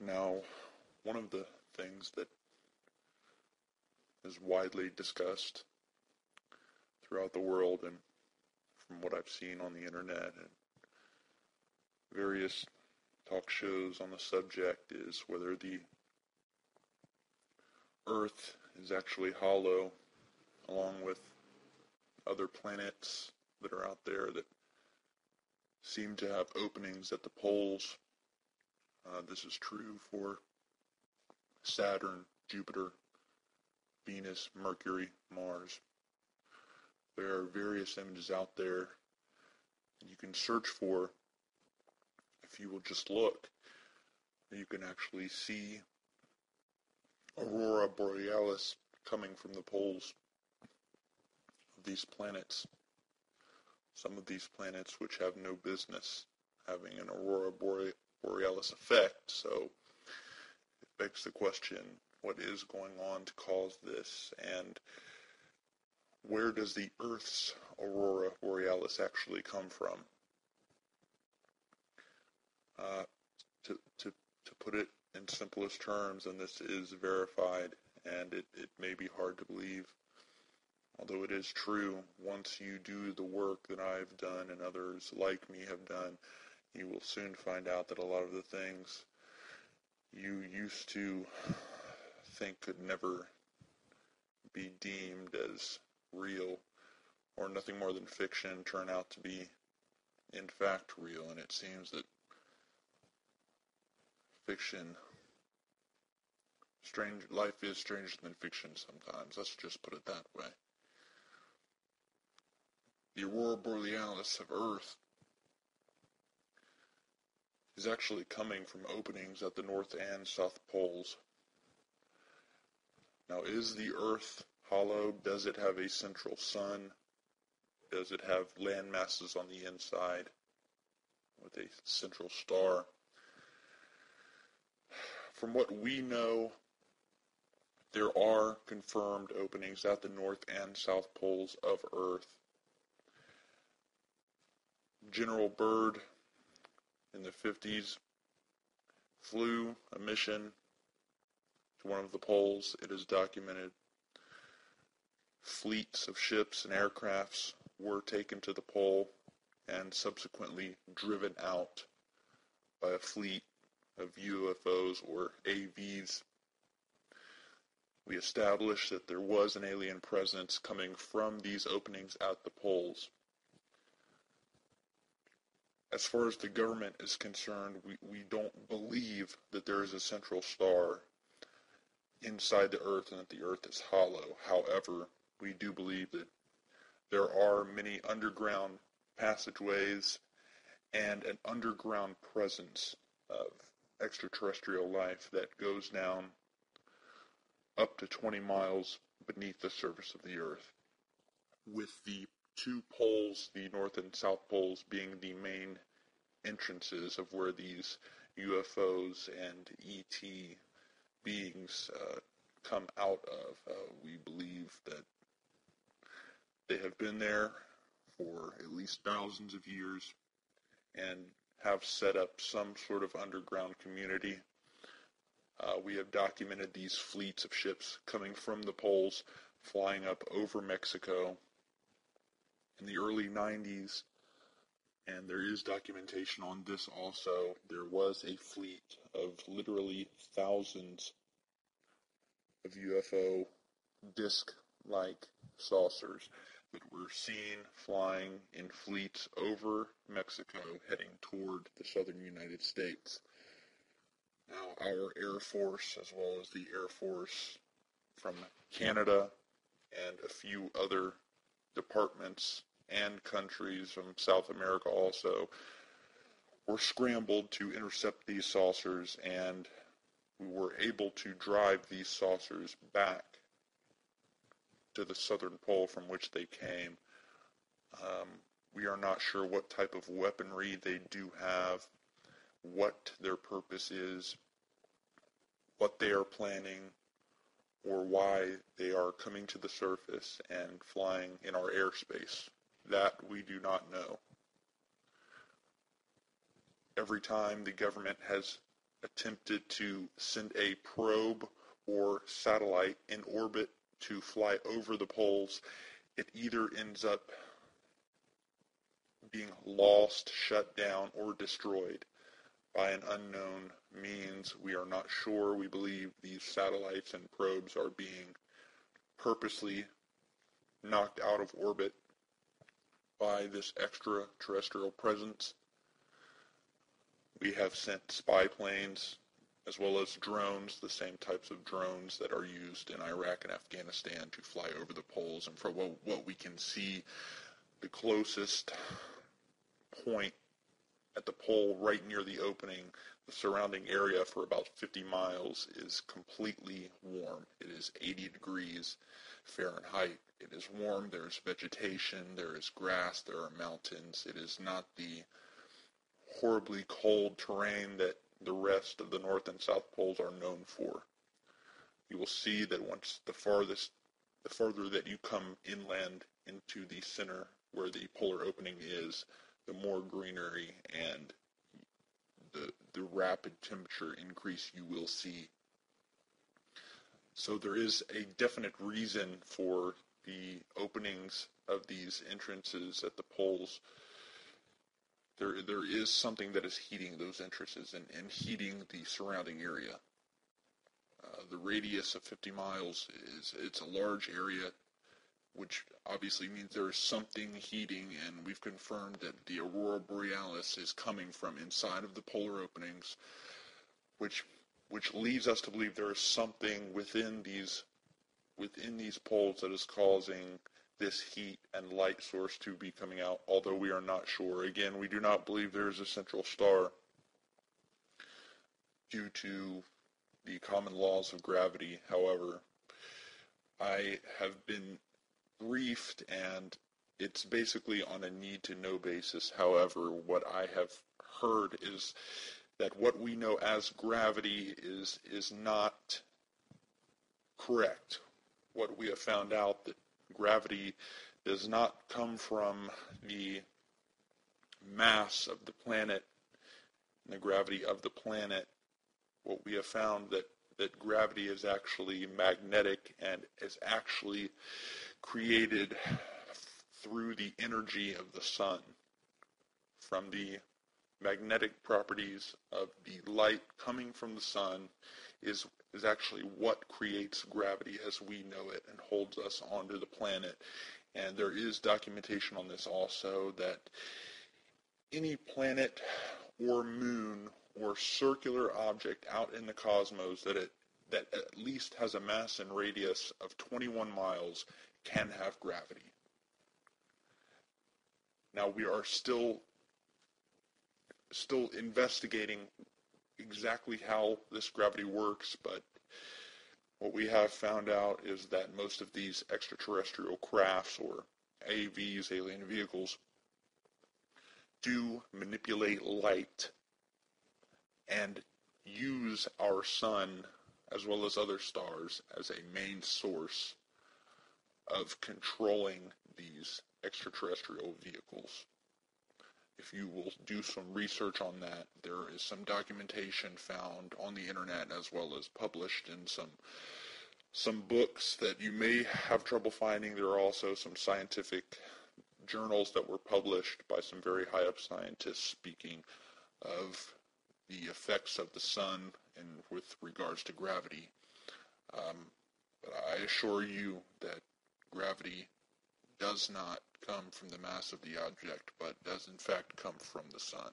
Now, one of the things that is widely discussed throughout the world, and from what I've seen on the internet and various talk shows on the subject, is whether the Earth is actually hollow, along with other planets that are out there that seem to have openings at the poles. This is true for Saturn, Jupiter, Venus, Mercury, Mars. There are various images out there you can search for. If you will just look, you can actually see aurora borealis coming from the poles of these planets. Some of these planets which have no business having an aurora borealis effect, so it begs the question, what is going on to cause this, and where does the Earth's aurora borealis actually come from? To put it in simplest terms, and this is verified, and it may be hard to believe, although it is true, once you do the work that I've done and others like me have done, you will soon find out that a lot of the things you used to think could never be deemed as real or nothing more than fiction turn out to be in fact real. And it seems that life is stranger than fiction sometimes. Let's just put it that way. The aurora borealis of Earth is actually coming from openings at the North and South Poles. Now, is the Earth hollow? Does it have a central sun? Does it have land masses on the inside with a central star? From what we know, there are confirmed openings at the North and South Poles of Earth. General Byrd, in the 50s, flew a mission to one of the poles. It is documented. Fleets of ships and aircrafts were taken to the pole and subsequently driven out by a fleet of UFOs or AVs. We established that there was an alien presence coming from these openings at the poles. As far as the government is concerned, we don't believe that there is a central star inside the Earth and that the Earth is hollow. However, we do believe that there are many underground passageways and an underground presence of extraterrestrial life that goes down up to 20 miles beneath the surface of the Earth, with the two poles, the North and South Poles, being the main entrances of where these UFOs and ET beings come out of. We believe that they have been there for at least thousands of years and have set up some sort of underground community. We have documented these fleets of ships coming from the poles, flying up over Mexico in the early 90s, and there is documentation on this also. There was a fleet of literally thousands of UFO disc-like saucers that were seen flying in fleets over Mexico heading toward the southern United States. Now, our Air Force, as well as the Air Force from Canada and a few other departments and countries from South America also, were scrambled to intercept these saucers, and we were able to drive these saucers back to the southern pole from which they came. We are not sure what type of weaponry they do have, what their purpose is, what they are planning, or why they are coming to the surface and flying in our airspace. That we do not know. Every time the government has attempted to send a probe or satellite in orbit to fly over the poles, it either ends up being lost, shut down, or destroyed by an unknown means. We are not sure. We believe these satellites and probes are being purposely knocked out of orbit by this extraterrestrial presence. We have sent spy planes as well as drones, the same types of drones that are used in Iraq and Afghanistan to fly over the poles. And for what we can see, the closest point at the pole right near the opening, the surrounding area for about 50 miles is completely warm. It is 80 degrees Fahrenheit. It is warm. There's vegetation. There is grass. There are mountains. It is not the horribly cold terrain that the rest of the North and South Poles are known for. You will see that once the farther that you come inland into the center where the polar opening is, the more greenery and the rapid temperature increase you will see. So there is a definite reason for the openings of these entrances at the poles. There is something that is heating those entrances and heating the surrounding area. The radius of 50 miles it's a large area, which obviously means there is something heating, and we've confirmed that the aurora borealis is coming from inside of the polar openings, which leads us to believe there is something within these poles that is causing this heat and light source to be coming out, although we are not sure. Again, we do not believe there is a central star due to the common laws of gravity. However, I have been briefed, and it's basically on a need-to-know basis. However, what I have heard is that what we know as gravity is not correct. What we have found out that gravity does not come from the mass of the planet and the gravity of the planet. What we have found that gravity is actually magnetic and is actually created through the energy of the sun, from the magnetic properties of the light coming from the sun is actually what creates gravity as we know it and holds us onto the planet. And there is documentation on this also, that any planet or moon or circular object out in the cosmos that at least has a mass and radius of 21 miles can have gravity. Now, we are still investigating exactly how this gravity works, but what we have found out is that most of these extraterrestrial crafts, or AVs, alien vehicles, do manipulate light and use our sun as well as other stars as a main source of controlling these extraterrestrial vehicles. If you will do some research on that, there is some documentation found on the internet as well as published in some books that you may have trouble finding. There are also some scientific journals that were published by some very high up scientists speaking of the effects of the sun and with regards to gravity. But I assure you that gravity does not come from the mass of the object, but does in fact come from the sun.